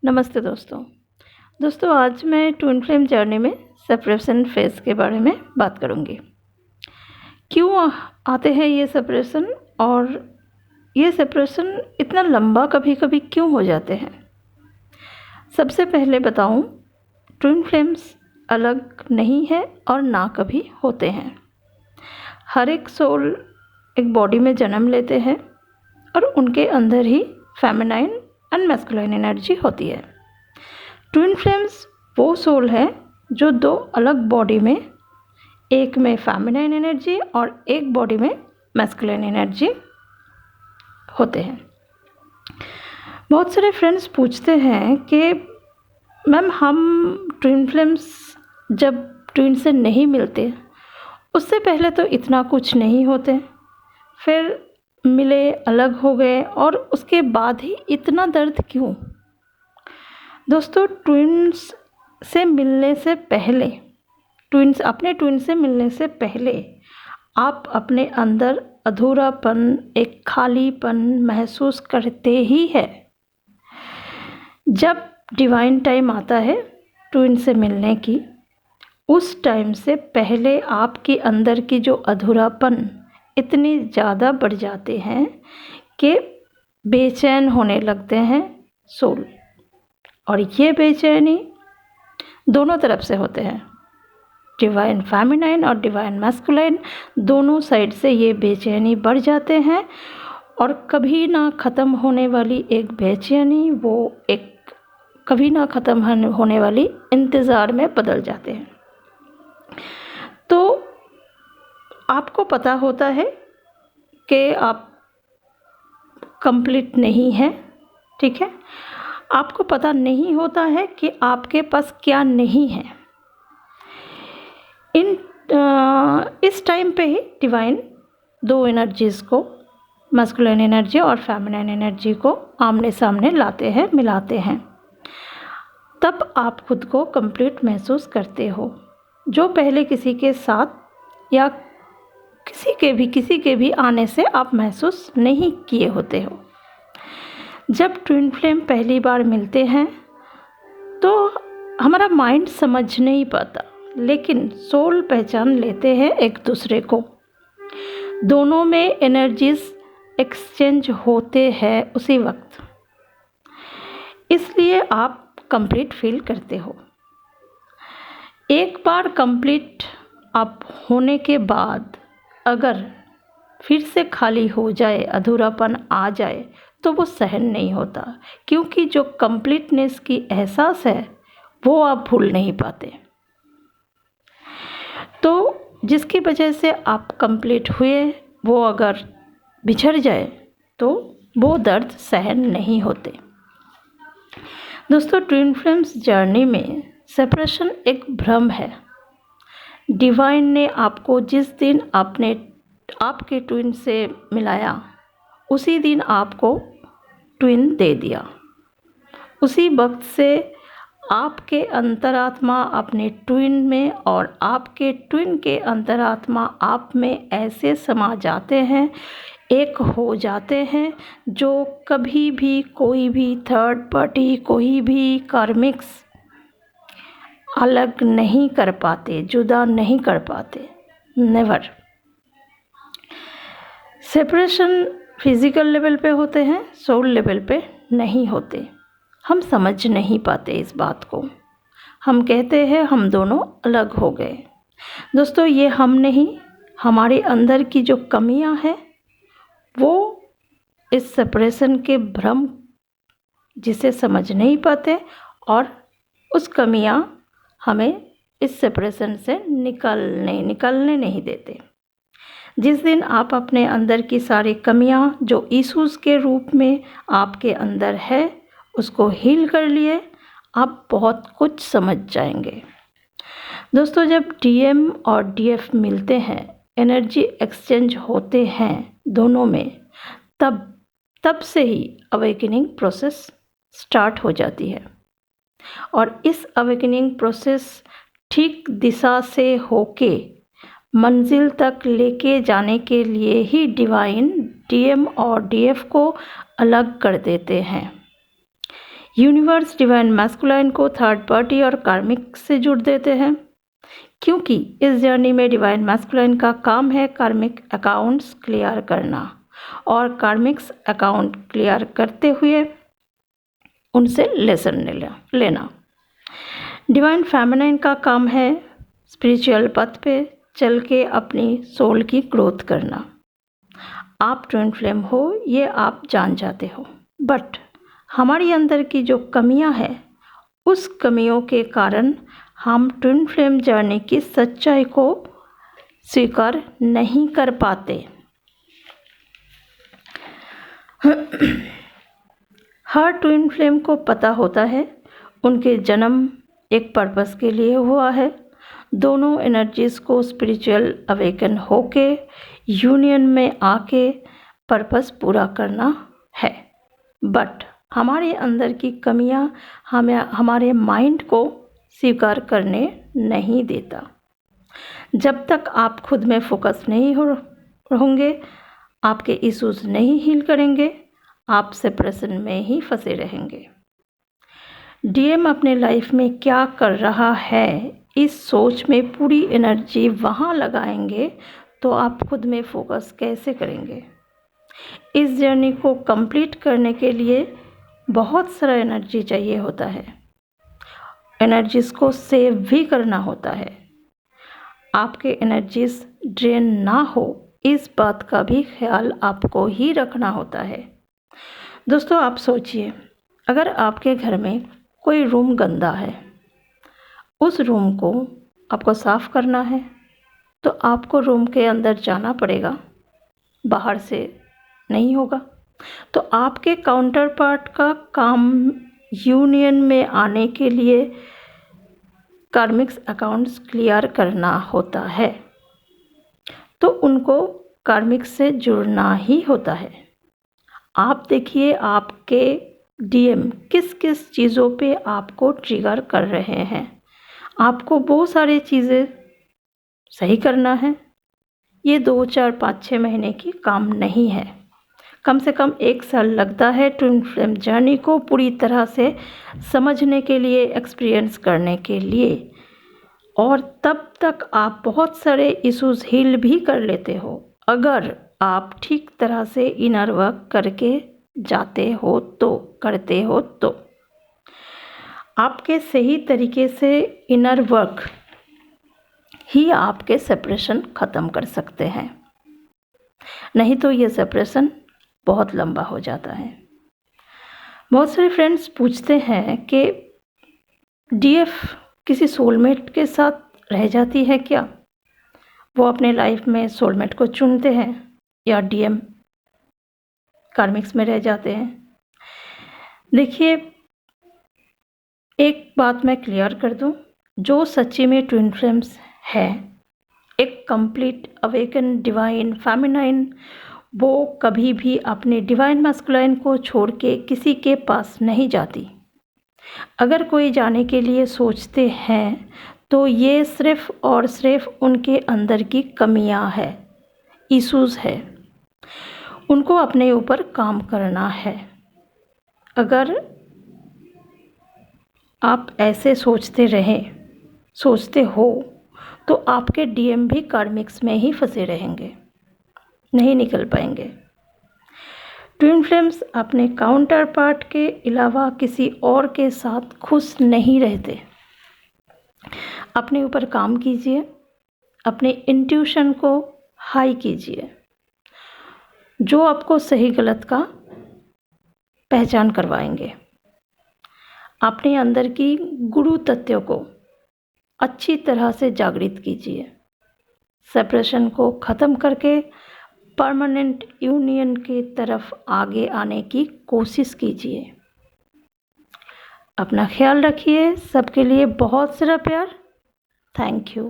नमस्ते दोस्तों आज मैं ट्विन फ्लेम जर्नी में सेपरेशन फेज़ के बारे में बात करूंगी। क्यों आते हैं ये सेपरेशन और ये सेपरेशन इतना लंबा कभी-कभी क्यों हो जाते हैं। सबसे पहले बताऊं, ट्विन फ्लेम्स अलग नहीं है और ना कभी होते हैं। हर एक सोल एक बॉडी में जन्म लेते हैं और उनके अंदर ही फेमिनाइन एंड मैस्कुलाइन एनर्जी होती है। ट्विन फ्लेम्स वो सोल है जो दो अलग बॉडी में, एक में फेमिनाइन एनर्जी और एक बॉडी में मैस्कुलाइन एनर्जी होते हैं। बहुत सारे फ्रेंड्स पूछते हैं कि मैम हम ट्विन फ्लेम्स जब ट्विन से नहीं मिलते उससे पहले तो इतना कुछ नहीं होते, फिर मिले अलग हो गए और उसके बाद ही इतना दर्द क्यों। दोस्तों, ट्विन्स से मिलने से पहले, अपने ट्विन से मिलने से पहले आप अपने अंदर अधूरापन, एक खालीपन महसूस करते ही है। जब डिवाइन टाइम आता है ट्विन से मिलने की, उस टाइम से पहले आपके अंदर की जो अधूरापन इतनी ज़्यादा बढ़ जाते हैं कि बेचैन होने लगते हैं सोल। और ये बेचैनी दोनों तरफ से होते हैं, डिवाइन फेमिनाइन और डिवाइन मैस्कुलाइन, दोनों साइड से ये बेचैनी बढ़ जाते हैं और कभी ना ख़त्म होने वाली एक बेचैनी वो एक कभी ना ख़त्म होने वाली इंतज़ार में बदल जाते हैं। तो आपको पता होता है कि आप कंप्लीट नहीं हैं, ठीक है। आपको पता नहीं होता है कि आपके पास क्या नहीं है। इस टाइम पे ही डिवाइन दो एनर्जीज़ को, मैस्कुलाइन एनर्जी और फेमिनाइन एनर्जी को आमने सामने लाते हैं, मिलाते हैं। तब आप खुद को कंप्लीट महसूस करते हो, जो पहले किसी के साथ या किसी के भी आने से आप महसूस नहीं किए होते हो। जब ट्विन फ्लेम पहली बार मिलते हैं तो हमारा माइंड समझ नहीं पाता, लेकिन सोल पहचान लेते हैं एक दूसरे को। दोनों में एनर्जीज एक्सचेंज होते हैं उसी वक्त, इसलिए आप कंप्लीट फील करते हो। एक बार कंप्लीट आप होने के बाद अगर फिर से खाली हो जाए, अधूरापन आ जाए, तो वो सहन नहीं होता, क्योंकि जो कंप्लीटनेस की एहसास है वो आप भूल नहीं पाते। तो जिसकी वजह से आप कंप्लीट हुए वो अगर बिछड़ जाए तो वो दर्द सहन नहीं होते। दोस्तों, ट्विन फ्लेम्स जर्नी में सेपरेशन एक भ्रम है। डिवाइन ने आपको जिस दिन आपके ट्विन से मिलाया, उसी दिन आपको ट्विन दे दिया। उसी वक्त से आपके अंतरात्मा अपने ट्विन में और आपके ट्विन के अंतरात्मा आप में ऐसे समा जाते हैं, एक हो जाते हैं, जो कभी भी कोई भी थर्ड पार्टी, कोई भी कार्मिक्स अलग नहीं कर पाते, जुदा नहीं कर पाते, नेवर। सेपरेशन फिज़िकल लेवल पे होते हैं, सोल लेवल पे नहीं होते। हम समझ नहीं पाते इस बात को। हम कहते हैं हम दोनों अलग हो गए। दोस्तों, ये हम नहीं, हमारे अंदर की जो कमियां हैं वो इस सेपरेशन के भ्रम जिसे समझ नहीं पाते, और उस कमियां हमें इस सेपरेशन से निकलने नहीं देते। जिस दिन आप अपने अंदर की सारी कमियां जो इश्यूज के रूप में आपके अंदर है उसको हील कर लिए, आप बहुत कुछ समझ जाएंगे। दोस्तों, जब डीएम और डीएफ मिलते हैं, एनर्जी एक्सचेंज होते हैं दोनों में, तब से ही अवेकनिंग प्रोसेस स्टार्ट हो जाती है। और इस अवेकनिंग प्रोसेस ठीक दिशा से होके मंजिल तक लेके जाने के लिए ही डिवाइन डीएम और डीएफ को अलग कर देते हैं। यूनिवर्स डिवाइन मैस्कुलाइन को थर्ड पार्टी और कार्मिक से जुड़ देते हैं, क्योंकि इस जर्नी में डिवाइन मैस्कुलाइन का काम है कार्मिक अकाउंट्स क्लियर करना और कार्मिक्स अकाउंट क्लियर करते हुए उनसे लेसन लेना। डिवाइन फेमिनाइन का काम है स्पिरिचुअल पथ पे चल के अपनी सोल की ग्रोथ करना। आप ट्विन फ्लेम हो ये आप जान जाते हो, बट हमारी अंदर की जो कमियां हैं उस कमियों के कारण हम ट्विन फ्लेम जर्नी की सच्चाई को स्वीकार नहीं कर पाते। हर ट्विन फ्लेम को पता होता है उनके जन्म एक पर्पस के लिए हुआ है। दोनों एनर्जीज़ को स्पिरिचुअल अवेकन होके यूनियन में आके पर्पस पूरा करना है, बट हमारे अंदर की कमियां हमें हमारे माइंड को स्वीकार करने नहीं देता। जब तक आप खुद में फोकस नहीं होंगे, आपके इश्यूज नहीं हील करेंगे, आप सेपरेशन में ही फंसे रहेंगे। डीएम अपने लाइफ में क्या कर रहा है इस सोच में पूरी एनर्जी वहाँ लगाएंगे तो आप खुद में फोकस कैसे करेंगे। इस जर्नी को कंप्लीट करने के लिए बहुत सारा एनर्जी चाहिए होता है, एनर्जीज को सेव भी करना होता है। आपके एनर्जीज ड्रेन ना हो इस बात का भी ख्याल आपको ही रखना होता है। दोस्तों आप सोचिए, अगर आपके घर में कोई रूम गंदा है, उस रूम को आपको साफ़ करना है तो आपको रूम के अंदर जाना पड़ेगा, बाहर से नहीं होगा। तो आपके काउंटर पार्ट का काम यूनियन में आने के लिए कार्मिक्स अकाउंट्स क्लियर करना होता है, तो उनको कार्मिक्स से जुड़ना ही होता है। आप देखिए आपके डीएम किस किस चीज़ों पे आपको ट्रिगर कर रहे हैं। आपको बहुत सारी चीज़ें सही करना है। ये 2, 4, 5, 6 महीने की काम नहीं है, कम से कम 1 साल लगता है ट्विन फ्लेम जर्नी को पूरी तरह से समझने के लिए, एक्सपीरियंस करने के लिए, और तब तक आप बहुत सारे इश्यूज हील भी कर लेते हो अगर आप ठीक तरह से इनर वर्क करके जाते हो तो, करते हो तो। आपके सही तरीके से इनर वर्क ही आपके सेपरेशन ख़त्म कर सकते हैं, नहीं तो ये सेपरेशन बहुत लंबा हो जाता है। बहुत सारे फ्रेंड्स पूछते हैं कि डीएफ किसी सोलमेट के साथ रह जाती है क्या? वो अपने लाइफ में सोलमेट को चुनते हैं या डीएम कार्मिक्स में रह जाते हैं? देखिए, एक बात मैं क्लियर कर दूं, जो सच्ची में ट्विन फ्लेम्स है, एक कंप्लीट अवेकन डिवाइन फेमिनाइन, वो कभी भी अपने डिवाइन मैस्कुलाइन को छोड़ के किसी के पास नहीं जाती। अगर कोई जाने के लिए सोचते हैं तो ये सिर्फ़ और सिर्फ उनके अंदर की कमियां है, इश्यूज़ है, उनको अपने ऊपर काम करना है। अगर आप ऐसे सोचते हो तो आपके डीएम भी कार्मिक्स में ही फंसे रहेंगे, नहीं निकल पाएंगे। ट्विन फ्लेम्स अपने काउंटर पार्ट के अलावा किसी और के साथ खुश नहीं रहते। अपने ऊपर काम कीजिए, अपने इंट्यूशन को हाई कीजिए, जो आपको सही गलत का पहचान करवाएंगे। अपने अंदर की गुरु तत्व को अच्छी तरह से जागृत कीजिए। सेपरेशन को ख़त्म करके परमानेंट यूनियन की तरफ आगे आने की कोशिश कीजिए। अपना ख्याल रखिए। सबके लिए बहुत सारा प्यार। Thank you.